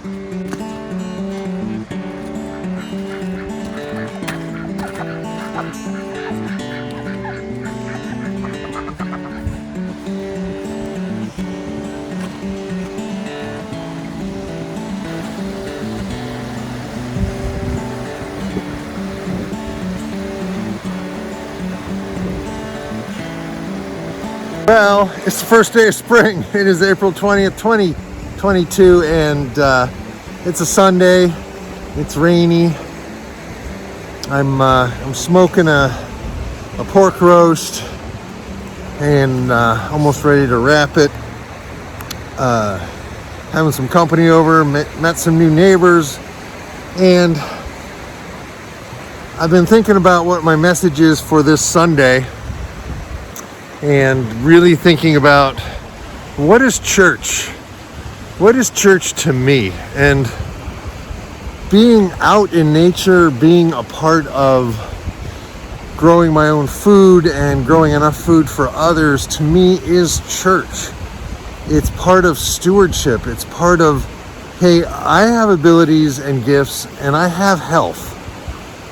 Well, it's the first day of spring. It is April 20th, 2022, and it's a Sunday. It's rainy. I'm smoking a pork roast and almost ready to wrap it. Having some company over, met some new neighbors, and I've been thinking about what my message is for this Sunday. And really thinking about what is church? What is church to me? And being out in nature, being a part of growing my own food and growing enough food for others, to me is church. It's part of stewardship. It's part of, hey, I have abilities and gifts and I have health.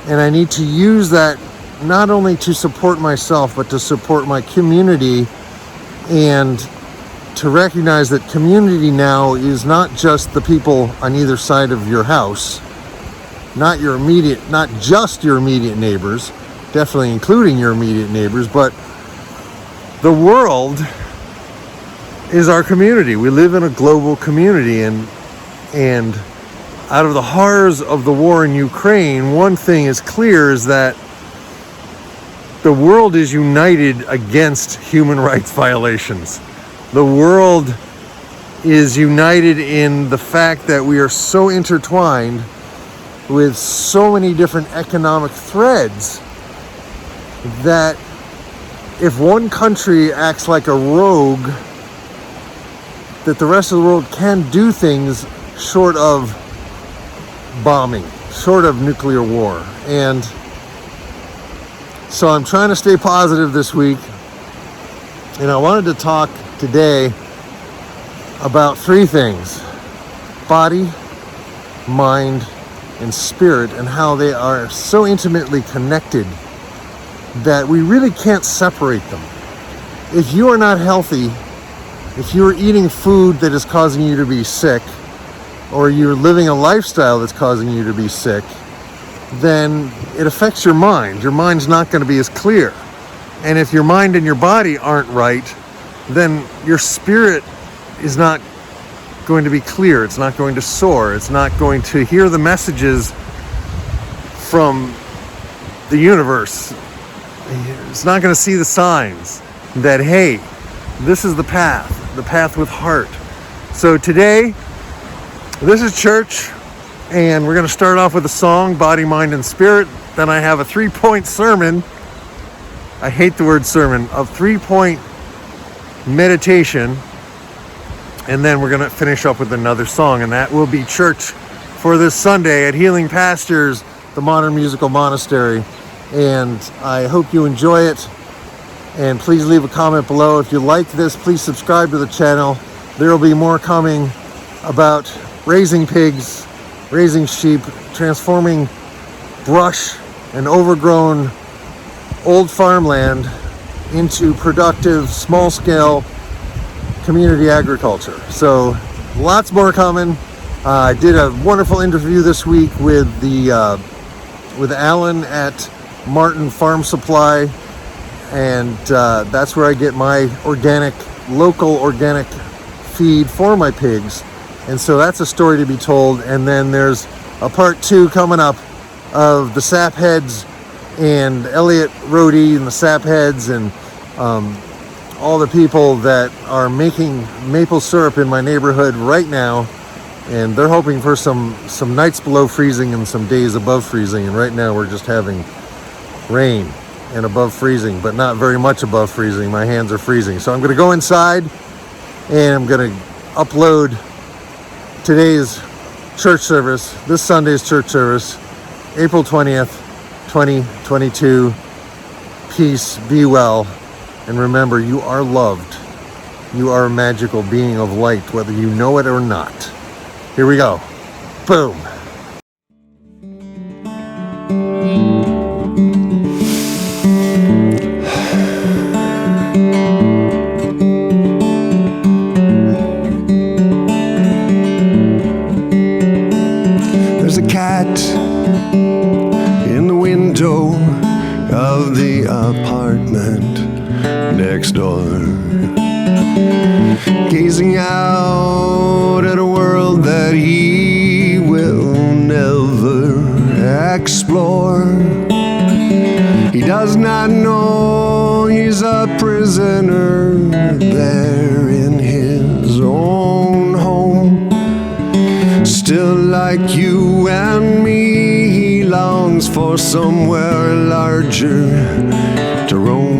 And I need to use that not only to support myself, but to support my community, and to recognize that community now is not just the people on either side of your house, not just your immediate neighbors, definitely including your immediate neighbors, but the world is our community. We live in a global community, and out of the horrors of the war in Ukraine, one thing is clear, is that the world is united against human rights violations. The world is united in the fact that we are so intertwined with so many different economic threads that if one country acts like a rogue, that the rest of the world can do things short of bombing, short of nuclear war. And so I'm trying to stay positive this week, and I wanted to talk today about three things: body, mind, and spirit, and how they are so intimately connected that we really can't separate them. If you are not healthy, if you're eating food that is causing you to be sick, or you're living a lifestyle that's causing you to be sick, then it affects your mind. Your mind's not going to be as clear. And if your mind and your body aren't right, then your spirit is not going to be clear. It's not going to soar. It's not going to hear the messages from the universe. It's not going to see the signs that, hey, this is the path with heart. So today, this is church. And we're going to start off with a song, Body, Mind, and Spirit. Then I have a 3-point sermon. I hate the word sermon. A 3-point meditation. And then we're going to finish up with another song. And that will be church for this Sunday at Healing Pastures, the Modern Musical Monastery. And I hope you enjoy it. And please leave a comment below. If you like this, please subscribe to the channel. There will be more coming about raising pigs, raising sheep, transforming brush and overgrown old farmland into productive, small-scale community agriculture. So lots more coming. I did a wonderful interview this week with Alan at Martin Farm Supply, and that's where I get my local organic feed for my pigs. And so that's a story to be told. And then there's a part 2 coming up of the Sapheads and Elliot Rohde and the Sapheads and all the people that are making maple syrup in my neighborhood right now. And they're hoping for some nights below freezing and some days above freezing. And right now we're just having rain and above freezing, but not very much above freezing. My hands are freezing. So I'm going to go inside and I'm going to upload today's church service, this Sunday's church service, April 20th, 2022. Peace, be well, and remember, you are loved. You are a magical being of light, whether you know it or not. Here we go. Boom. There's a cat in the window of the apartment next door, gazing out at a world that he will never explore. He does not know he's a prisoner there in his own home. Still, like you and me, he longs for somewhere larger to roam.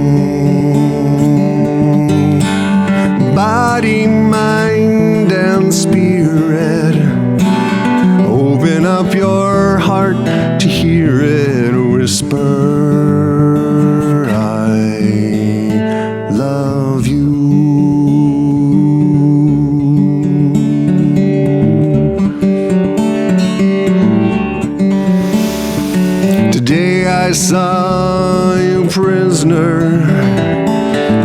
Body, mind, and spirit, open up your heart to hear it whisper, I love you. Today I saw you prisoner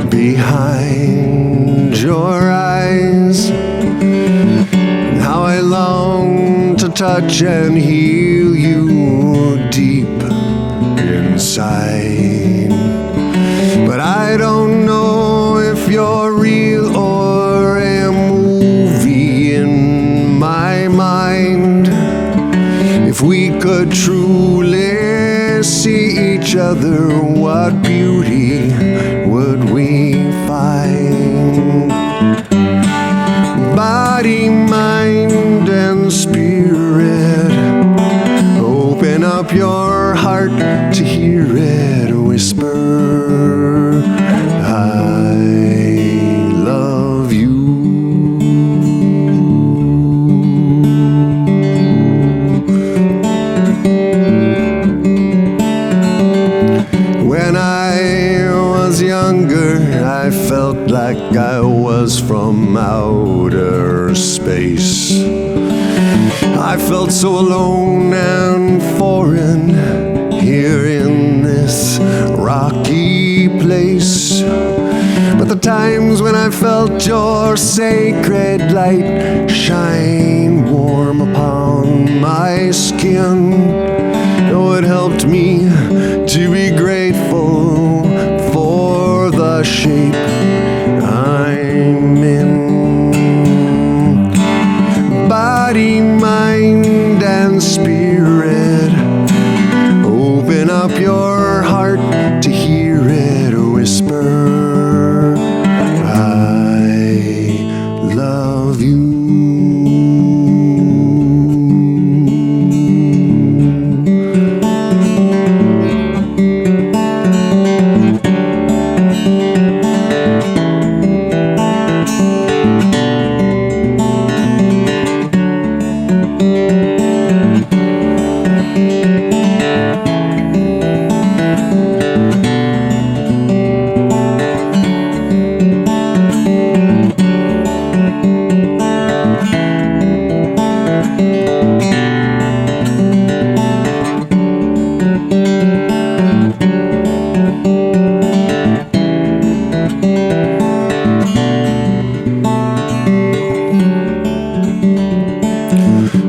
behind your eyes. Now I long to touch and heal you deep inside. But I don't know if you're real or a movie in my mind. If we could truly see each other, what beauty would we find? Body, mind, and spirit, open up your heart to hear it whisper, I love you. When I was younger, I felt like I was from outer space. I felt so alone and foreign here in this rocky place. But the times when I felt your sacred light shine warm upon my skin, oh, it helped me to be grateful for the shape I'm in. Body, mind, and spirit, open up your heart to hear it whisper, I love you.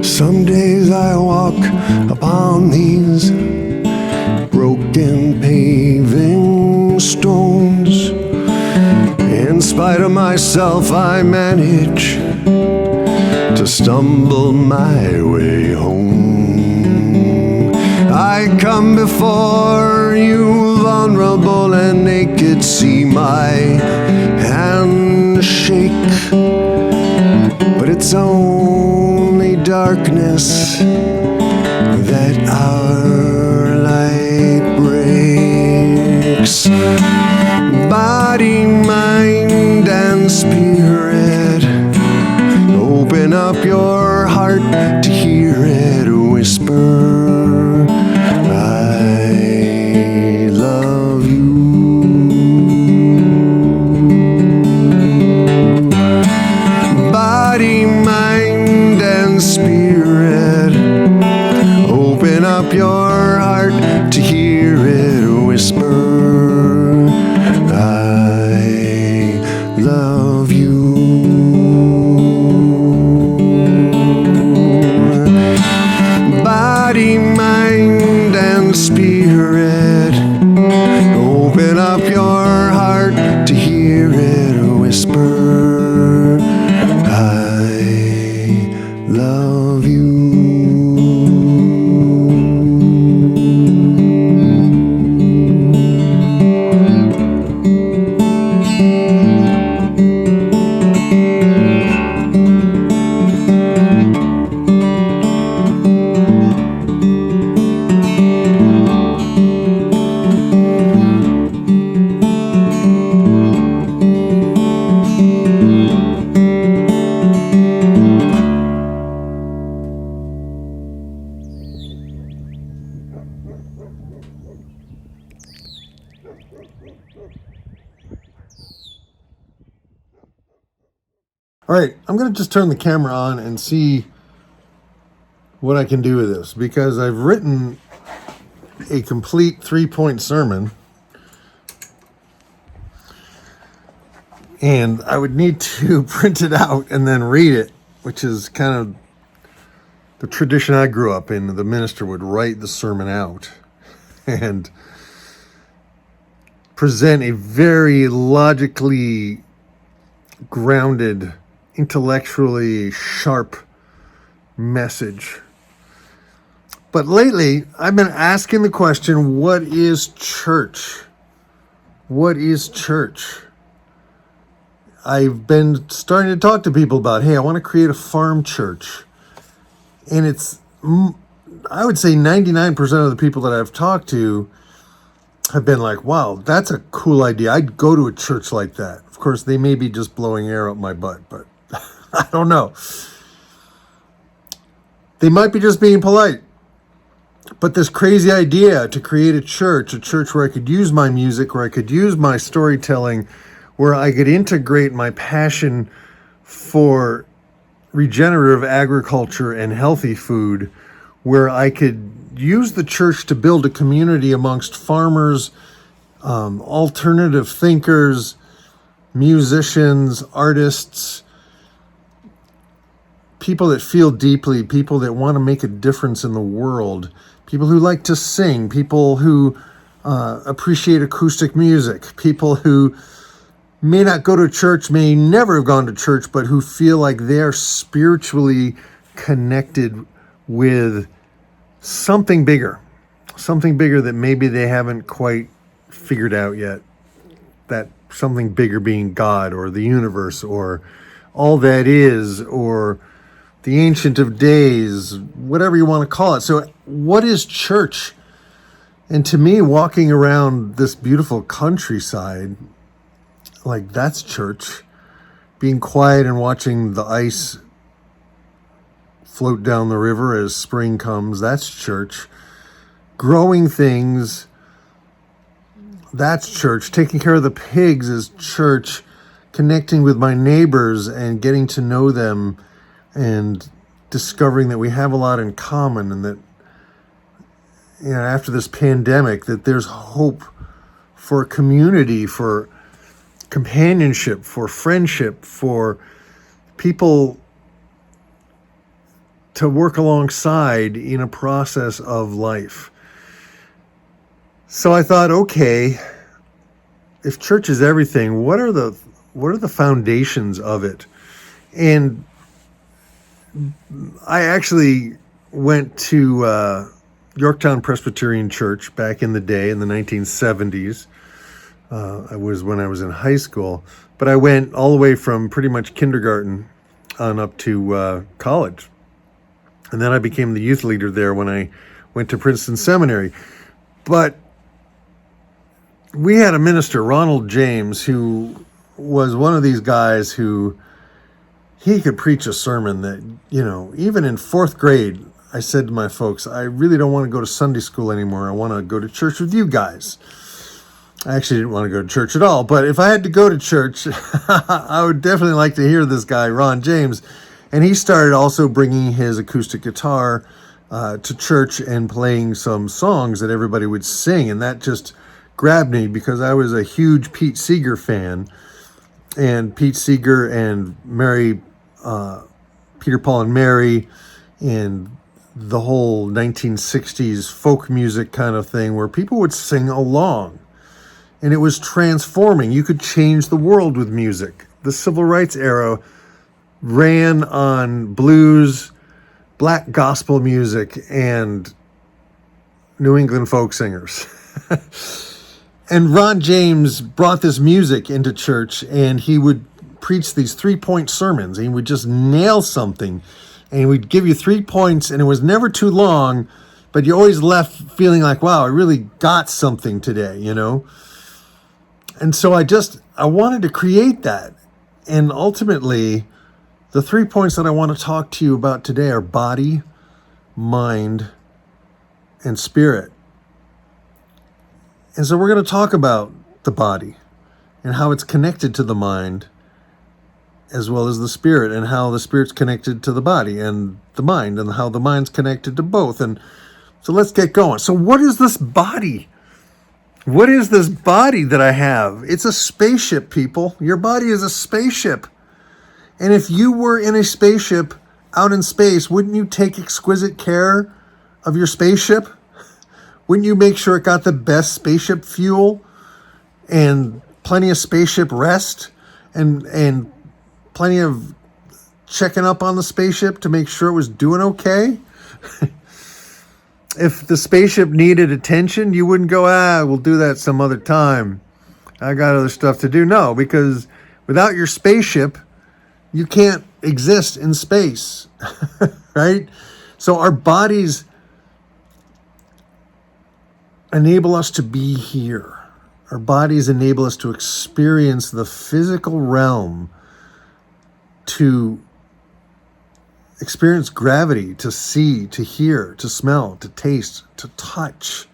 Some days I walk upon these broken paving stones. In spite of myself, I manage to stumble my way home. I come before you vulnerable and naked, see my hand shake. But it's only darkness that our light breaks. Body, mind, and spirit, open up your heart to hear it whisper, I love you. Body, mind, and spirit, right, I'm going to just turn the camera on and see what I can do with this, because I've written a complete 3-point sermon, and I would need to print it out and then read it, which is kind of the tradition I grew up in. The minister would write the sermon out and present a very logically grounded, intellectually sharp message. But lately, I've been asking the question, what is church? What is church? I've been starting to talk to people about, hey, I want to create a farm church. And I would say 99% of the people that I've talked to have been like, wow, that's a cool idea. I'd go to a church like that. Of course, they may be just blowing air up my butt, but I don't know. They might be just being polite. But this crazy idea to create a church where I could use my music, where I could use my storytelling, where I could integrate my passion for regenerative agriculture and healthy food, where I could use the church to build a community amongst farmers, alternative thinkers, musicians, artists, people that feel deeply, people that want to make a difference in the world, people who like to sing, people who appreciate acoustic music, people who may not go to church, may never have gone to church, but who feel like they're spiritually connected with something bigger that maybe they haven't quite figured out yet. That something bigger being God or the universe or all that is, or the Ancient of Days, whatever you want to call it. So what is church? And to me, walking around this beautiful countryside, like, that's church. Being quiet and watching the ice float down the river as spring comes, that's church. Growing things, that's church. Taking care of the pigs is church. Connecting with my neighbors and getting to know them and discovering that we have a lot in common, and that, you know, after this pandemic, that there's hope for community, for companionship, for friendship, for people to work alongside in a process of life. So I thought, okay, if church is everything, what are the foundations of it? And I actually went to Yorktown Presbyterian Church back in the day, in the 1970s. I was when I was in high school, but I went all the way from pretty much kindergarten on up to college. And then I became the youth leader there when I went to Princeton Seminary. But we had a minister, Ronald James, who was one of these guys who, he could preach a sermon that, you know, even in fourth grade, I said to my folks, I really don't want to go to Sunday school anymore. I want to go to church with you guys. I actually didn't want to go to church at all, but if I had to go to church, I would definitely like to hear this guy, Ron James. And he started also bringing his acoustic guitar to church and playing some songs that everybody would sing. And that just grabbed me because I was a huge Pete Seeger fan. And Pete Seeger and Mary, Peter, Paul, and Mary, and the whole 1960s folk music kind of thing where people would sing along. And it was transforming. You could change the world with music. The civil rights era ran on blues, black gospel music, and New England folk singers. And Ron James brought this music into church, and he would preach these 3-point sermons. And he would just nail something, and he would give you 3 points, and it was never too long, but you always left feeling like, wow, I really got something today, you know? And so I wanted to create that. And ultimately, the 3 points that I want to talk to you about today are body, mind, and spirit. And so we're going to talk about the body and how it's connected to the mind as well as the spirit, and how the spirit's connected to the body and the mind, and how the mind's connected to both. And so let's get going. So what is this body? What is this body that I have? It's a spaceship, people. Your body is a spaceship. And if you were in a spaceship out in space, wouldn't you take exquisite care of your spaceship? Wouldn't you make sure it got the best spaceship fuel and plenty of spaceship rest and plenty of checking up on the spaceship to make sure it was doing okay? If the spaceship needed attention, you wouldn't go, we'll do that some other time. I got other stuff to do. No, because without your spaceship, you can't exist in space, right? So our bodies enable us to be here. Our bodies enable us to experience the physical realm, to experience gravity, to see, to hear, to smell, to taste, to touch.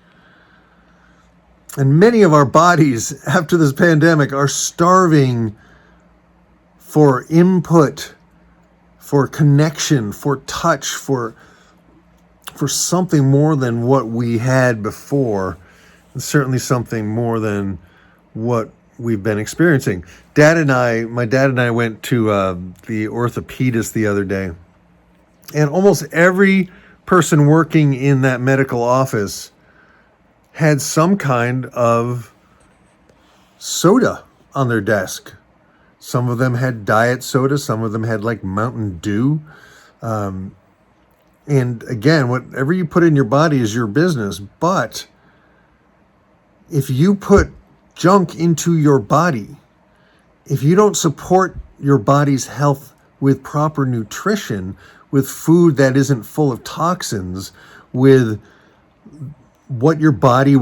And many of our bodies after this pandemic are starving for input, for connection, for touch, for something more than what we had before, and certainly something more than what we've been experiencing. My dad and I went to the orthopedist the other day, and almost every person working in that medical office had some kind of soda on their desk. Some of them had diet soda. Some of them had like Mountain Dew. And again, whatever you put in your body is your business. But if you put junk into your body, if you don't support your body's health with proper nutrition, with food that isn't full of toxins, with what your body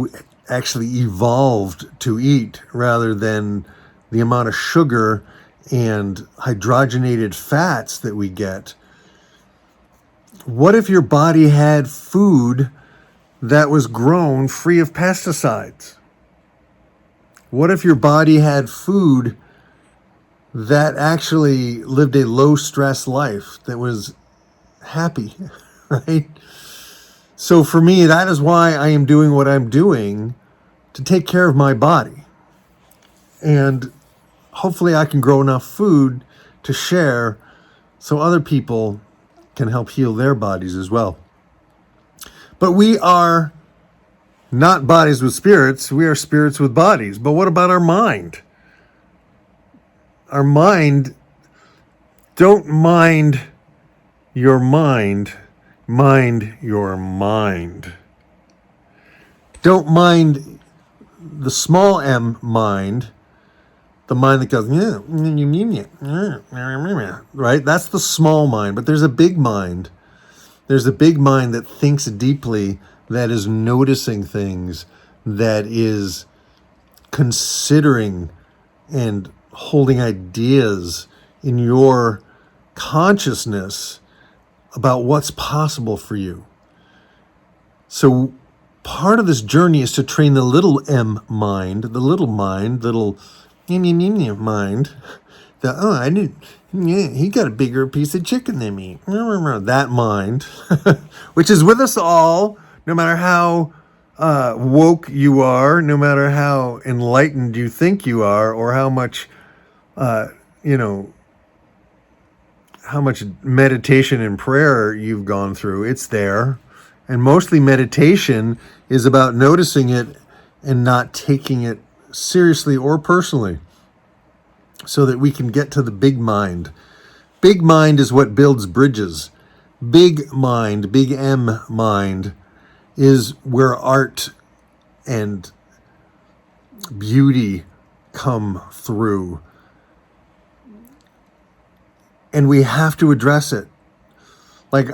actually evolved to eat rather than the amount of sugar and hydrogenated fats that we get. What if your body had food that was grown free of pesticides? What if your body had food that actually lived a low stress life, that was happy, right? So for me, that is why I am doing what I'm doing, to take care of my body. And hopefully I can grow enough food to share so other people can help heal their bodies as well. But we are not bodies with spirits, we are spirits with bodies. But what about our mind? Our mind, don't mind your mind, mind your mind. Don't mind the small m mind, the mind that goes, right? That's the small mind. But there's a big mind. There's a big mind that thinks deeply, that is noticing things, that is considering and holding ideas in your consciousness about what's possible for you. So part of this journey is to train the little m mind, the little mind, little mind, that, he got a bigger piece of chicken than me. That mind, which is with us all, no matter how woke you are, no matter how enlightened you think you are, or how much, how much meditation and prayer you've gone through, it's there. And mostly meditation is about noticing it and not taking it seriously or personally, so that we can get to the big mind. Big mind is what builds bridges. Big mind, big M mind, is where art and beauty come through. And we have to address it. Like,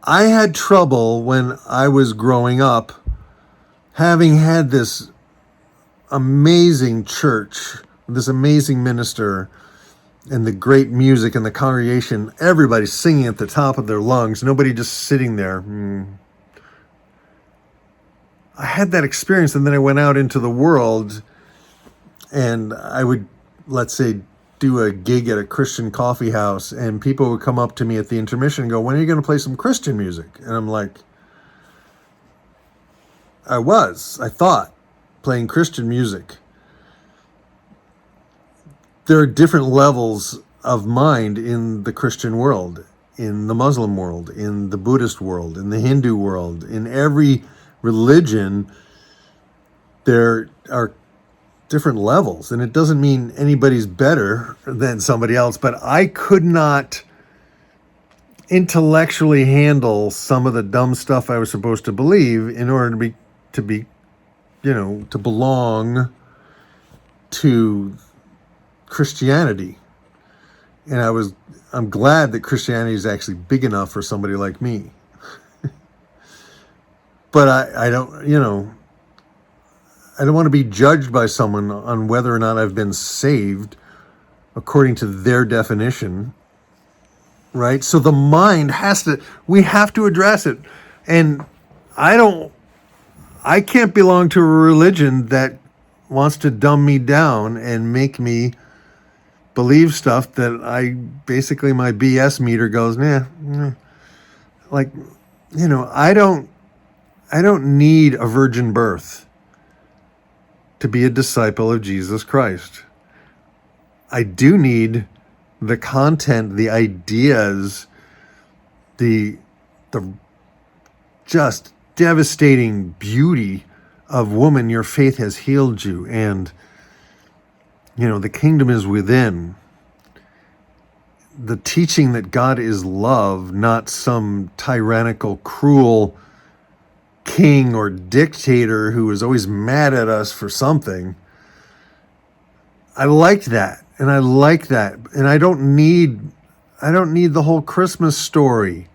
I had trouble when I was growing up, having had this amazing church, this amazing minister, and the great music and the congregation, everybody singing at the top of their lungs, nobody just sitting there. I had that experience, and then I went out into the world, and I would, let's say, do a gig at a Christian coffee house, and people would come up to me at the intermission and go, "When are you going to play some Christian music?" And I'm like, I thought, playing Christian music. There are different levels of mind in the Christian world, in the Muslim world, in the Buddhist world, in the Hindu world. In every religion, there are different levels, and it doesn't mean anybody's better than somebody else, but I could not intellectually handle some of the dumb stuff I was supposed to believe in order to belong to Christianity. And I'm glad that Christianity is actually big enough for somebody like me. But I don't want to be judged by someone on whether or not I've been saved according to their definition, right? So the mind we have to address it. And I can't belong to a religion that wants to dumb me down and make me believe stuff that my BS meter goes, nah. Like, I don't need a virgin birth to be a disciple of Jesus Christ. I do need the content, the ideas, the just devastating beauty of "Woman, your faith has healed you," and the kingdom is within. The teaching that God is love, not some tyrannical, cruel king or dictator who is always mad at us for something. I liked that, and I like that, and I don't need the whole Christmas story,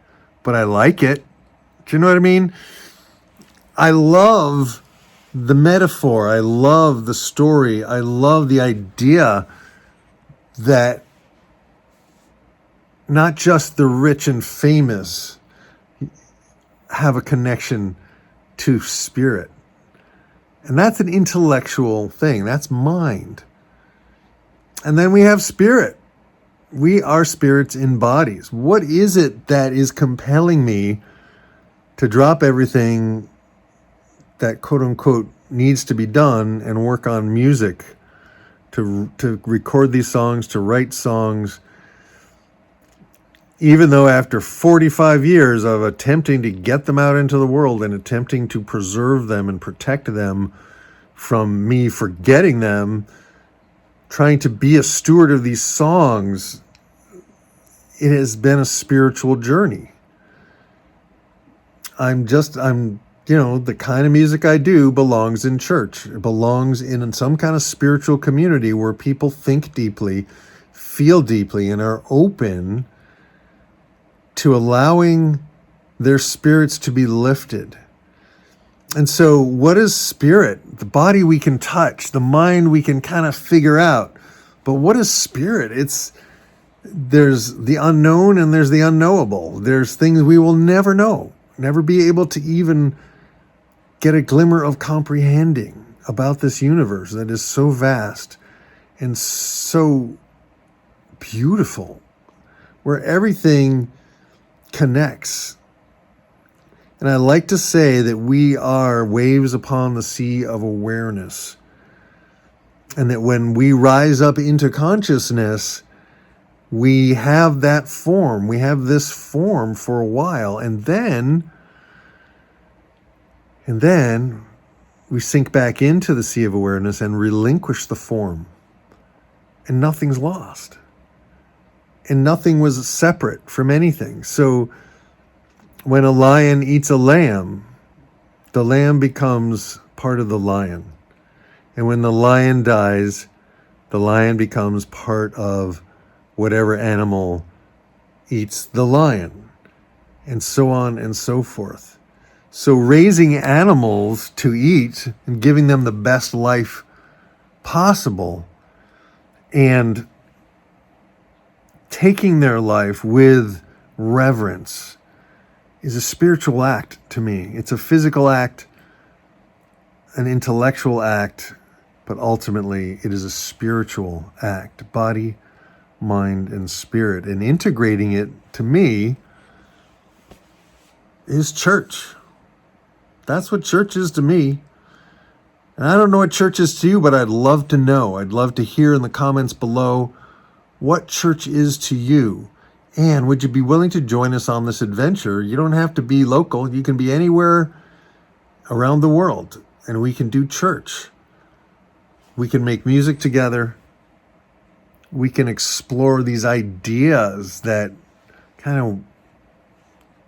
but I like it. Do you know what I mean? I love the metaphor. I love the story. I love the idea that not just the rich and famous have a connection to spirit. And that's an intellectual thing. That's mind. And then we have spirit. We are spirits in bodies. What is it that is compelling me to drop everything that quote unquote needs to be done and work on music, to record these songs, to write songs, even though after 45 years of attempting to get them out into the world and attempting to preserve them and protect them from me forgetting them, trying to be a steward of these songs, it has been a spiritual journey. The kind of music I do belongs in church. It belongs in some kind of spiritual community where people think deeply, feel deeply, and are open to allowing their spirits to be lifted. And so what is spirit? The body we can touch, the mind we can kind of figure out. But what is spirit? There's the unknown and there's the unknowable. There's things we will never know, never be able to even get a glimmer of comprehending about this universe that is so vast and so beautiful, where everything connects. And I like to say that we are waves upon the sea of awareness. And that when we rise up into consciousness, we have that form. We have this form for a while. And then we sink back into the sea of awareness and relinquish the form. And nothing's lost. And nothing was separate from anything. So when a lion eats a lamb, the lamb becomes part of the lion. And when the lion dies, the lion becomes part of whatever animal eats the lion, and so on and so forth. So raising animals to eat and giving them the best life possible and taking their life with reverence is a spiritual act to me. It's a physical act, an intellectual act, but ultimately it is a spiritual act. Body, mind, and spirit. And integrating it, to me, is church. That's what church is to me. And I don't know what church is to you, but I'd love to know. I'd love to hear in the comments below what church is to you. And would you be willing to join us on this adventure? You don't have to be local. You can be anywhere around the world, and we can do church. We can make music together. We can explore these ideas that kind of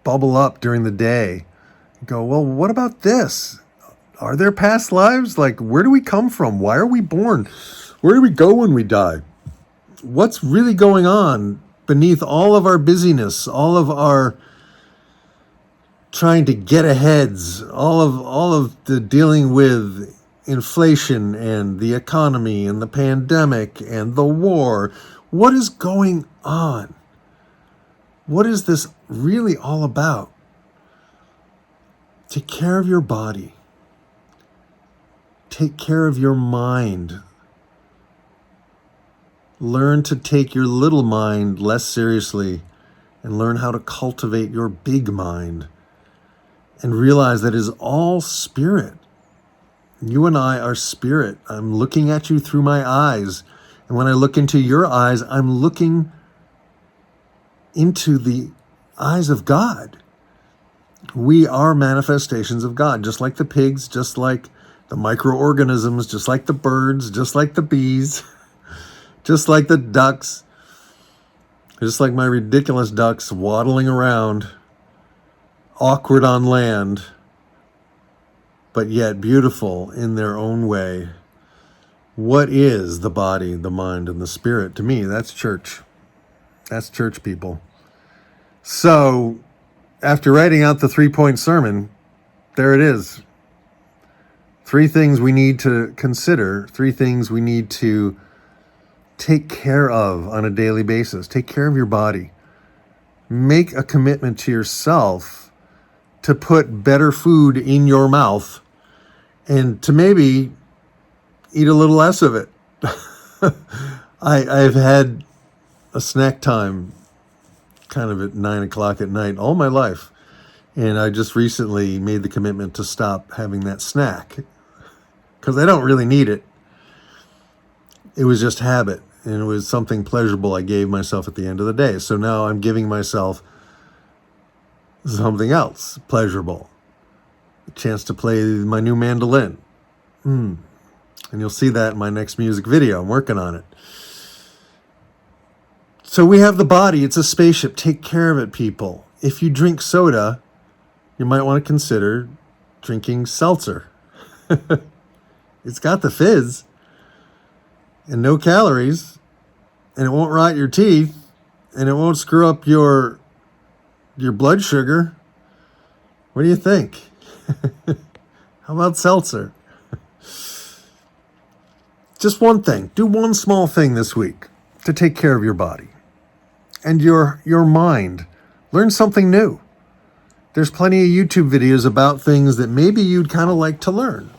bubble up during the day. Go, well, what about this? Are there past lives? Like, where do we come from? Why are we born? Where do we go when we die? What's really going on beneath all of our busyness, all of our trying to get aheads, all of the dealing with inflation and the economy and the pandemic and the war? What is going on? What is this really all about? Take care of your body. Take care of your mind. Learn to take your little mind less seriously and learn how to cultivate your big mind and realize that it is all spirit. You and I are spirit. I'm looking at you through my eyes. And when I look into your eyes, I'm looking into the eyes of God. We are manifestations of God, just like the pigs, just like the microorganisms, just like the birds, just like the bees, just like the ducks, just like my ridiculous ducks waddling around, awkward on land, but yet beautiful in their own way. What is the body, the mind, and the spirit? To me, that's church. That's church, people. So, after writing out the 3-point sermon, there it is. 3 things we need to consider, 3 things we need to take care of on a daily basis. Take care of your body. Make a commitment to yourself to put better food in your mouth and to maybe eat a little less of it. I've had a snack time kind of at 9 o'clock at night all my life. And I just recently made the commitment to stop having that snack because I don't really need it. It was just habit, and it was something pleasurable I gave myself at the end of the day. So now I'm giving myself something else pleasurable, a chance to play my new mandolin. And you'll see that in my next music video. I'm working on it. So we have the body. It's a spaceship. Take care of it, people. If you drink soda, you might want to consider drinking seltzer. It's got the fizz and no calories, and it won't rot your teeth, and it won't screw up your blood sugar. What do you think? How about seltzer? Just one thing. Do one small thing this week to take care of your body and your mind. Learn something new. There's plenty of YouTube videos about things that maybe you'd kind of like to learn.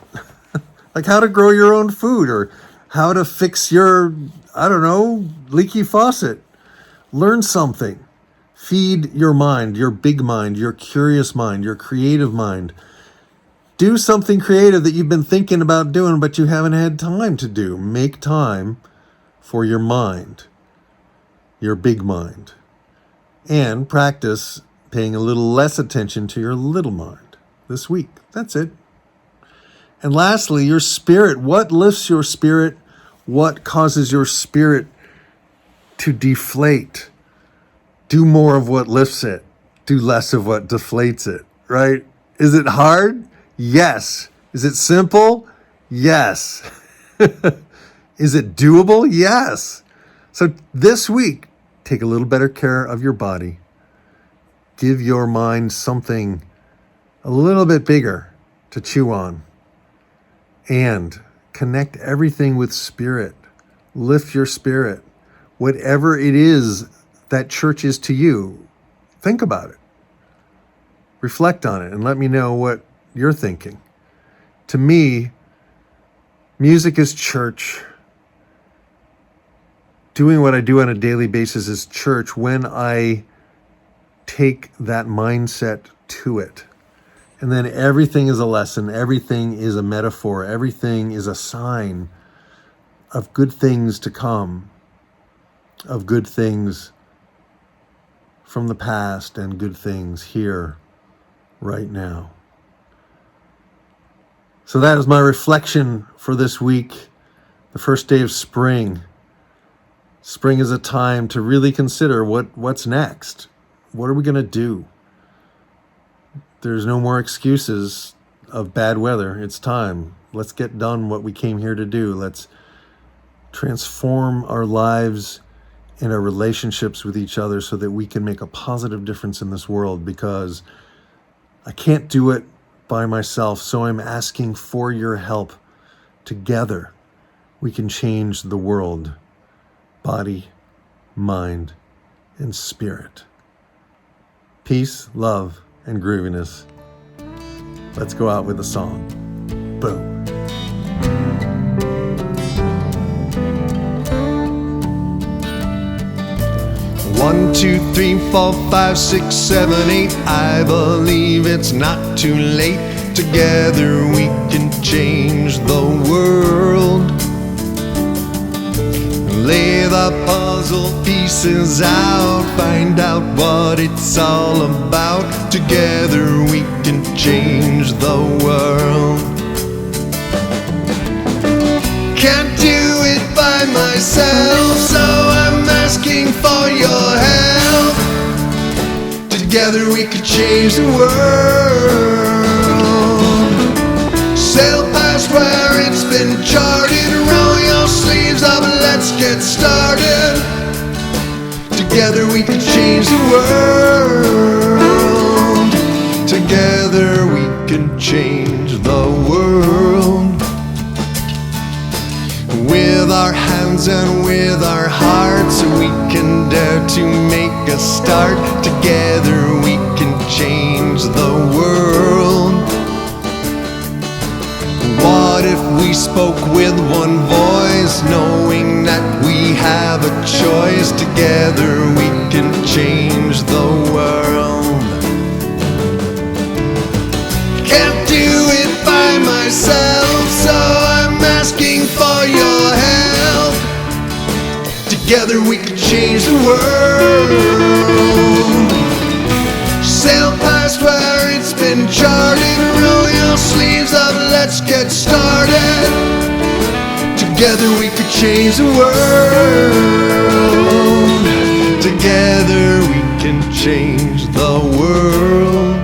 Like how to grow your own food or how to fix your, I don't know, leaky faucet. Learn something. Feed your mind, your big mind, your curious mind, your creative mind. Do something creative that you've been thinking about doing but you haven't had time to do. Make time for your mind, your big mind. And practice paying a little less attention to your little mind this week. That's it. And lastly, your spirit. What lifts your spirit? What causes your spirit to deflate? Do more of what lifts it. Do less of what deflates it, right? Is it hard? Yes. Is it simple? Yes. Is it doable? Yes. So this week, take a little better care of your body. Give your mind something a little bit bigger to chew on. And connect everything with spirit. Lift your spirit. Whatever it is that church is to you, think about it. Reflect on it and let me know what you're thinking. To me, music is church. doing what I do on a daily basis is church, when I take that mindset to it. And then everything is a lesson, everything is a metaphor, everything is a sign of good things to come, of good things from the past and good things here, right now. So that is my reflection for this week, the first day of spring. Spring is a time to really consider what's next. What are we going to do? There's no more excuses of bad weather. It's time. Let's get done what we came here to do. Let's transform our lives and our relationships with each other so that we can make a positive difference in this world, because I can't do it by myself. So I'm asking for your help. Together, we can change the world, body, mind, and spirit. Peace, love, and grooviness. Let's go out with a song. Boom. 1, 2, 3, 4, 5, 6, 7, 8. I believe it's not too late. Together we can change the world. Lay the puzzle pieces out, find out what it's all about. Together we can change the world. Can't do it by myself, so I'm asking for your help. Together we could change the world. Sail past where it's been charted, roll your sleeves up and let's get started. Together we can change the world. Together we can change the world. With our hands and with our hearts, we can dare to make a start. Together we can change the world. What if we spoke with one voice, knowing that we have a choice? Together we can change the world. Can't do it by myself, so I'm asking for your help. Together we can change the world. Sail past where it's been charted, roll your sleeves up, let's get started. Together we could change the world. Together we can change the world.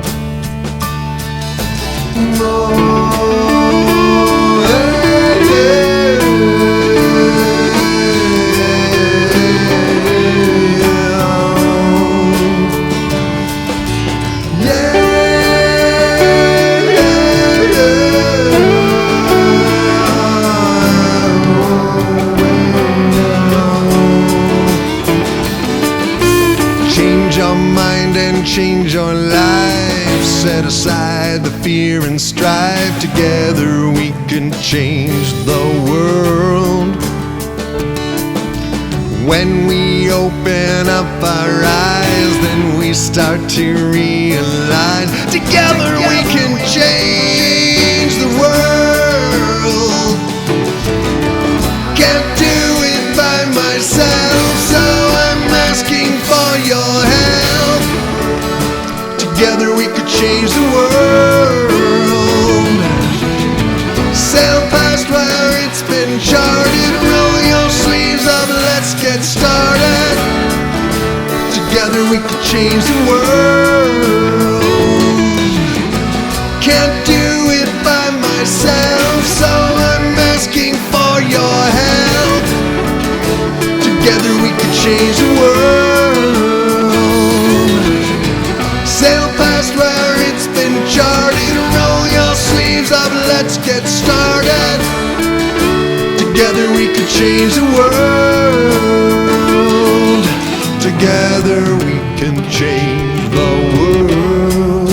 Change your life, set aside the fear and strive. Together we can change the world. When we open up our eyes, then we start to realize together we can change the world. Can't do it by myself, so I'm asking for your help. Together we could change the world. Sail past where it's been charted, roll your sleeves up, let's get started. Together we could change the world. Can't do it by myself, so I'm asking for your help. Together we could change the world. Sail past where it's been charted, roll your sleeves up, let's get started. Together we can change the world. Together we can change the world.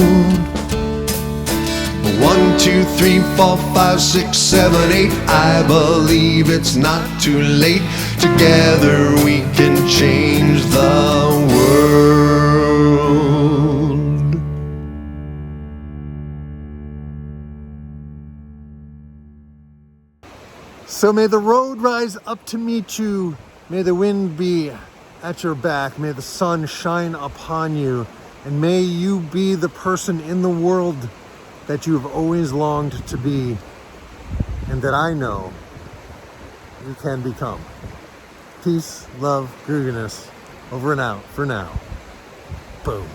1, 2, 2, 3, 4, 5, 6, 7, 8. I believe it's not too late. Together we can change the world. So may the road rise up to meet you. May the wind be at your back. May the sun shine upon you. And may you be the person in the world that you have always longed to be, and that I know you can become. Peace, love, grooviness. Over and out for now. Boom.